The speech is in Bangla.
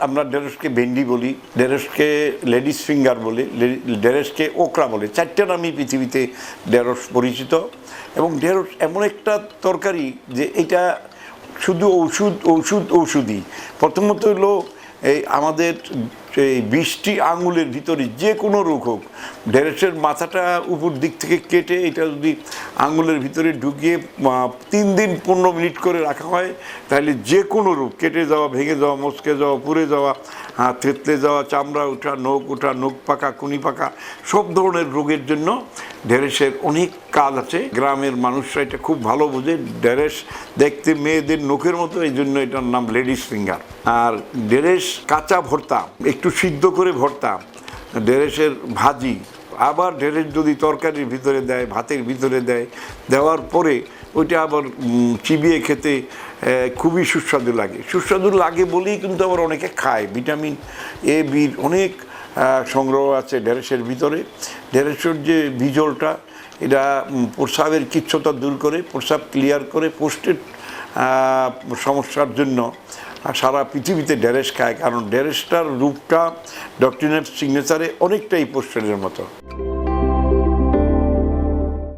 আমরা ঢেঁড়সকে ভেন্ডি বলি, ঢেঁড়সকে লেডিস ফিঙ্গার বলি, ঢেঁড়সকে ওকরা বলে। 4টে নামই পৃথিবীতে ঢেঁড়স পরিচিত। এবং ঢেঁড়স এমন একটা তরকারি যে এটা শুধু ঔষধি। প্রথমত হলো এই আমাদের এই 20টি আঙুলের ভিতরে যে কোনো রোগ হোক, ঢেঁড়সের মাথাটা উপর দিক থেকে কেটে এটা যদি আঙুলের ভিতরে ঢুকিয়ে 3 দিন 15 মিনিট করে রাখা হয়, তাহলে যে কোনো রোগ, কেটে যাওয়া, ভেঙে যাওয়া, মচকে যাওয়া, পুড়ে যাওয়া, থেতলে যাওয়া, চামড়া ওঠা, নখ পাকা, কুনি পাকা, সব ধরনের রোগের জন্য ঢেঁড়সের অনেক কাজ আছে। গ্রামের মানুষরা এটা খুব ভালো বোঝে। ঢেঁড়স দেখতে মেয়েদের নখের মতো, এই জন্য এটার নাম লেডিস ফিঙ্গার। আর ঢেঁড়স কাঁচা ভর্তা, একটু সিদ্ধ করে ভর্তা, ঢেঁড়সের ভাজি, আবার ঢেঁড়স যদি তরকারির ভিতরে দেয়, ভাতের ভিতরে দেয়, দেওয়ার পরে ওইটা আবার চিবিয়ে খেতে খুবই সুস্বাদু লাগে। সুস্বাদু লাগে বলেই কিন্তু আবার অনেকে খায়। ভিটামিন এ, বির অনেক সংগ্রহ আছে ঢেঁড়সের ভিতরে। ঢেঁড়সের যে বিজলটা, এটা প্রস্রাবের কিচ্ছুতা দূর করে, প্রস্রাব ক্লিয়ার করে, পোস্টের সমস্যার জন্য সারা পৃথিবীতে ঢেঁড়স খায়। কারণ ঢেঁড়সটার রূপটা ডক্টরিনের সিগনেচারে অনেকটাই পোস্টের মতো।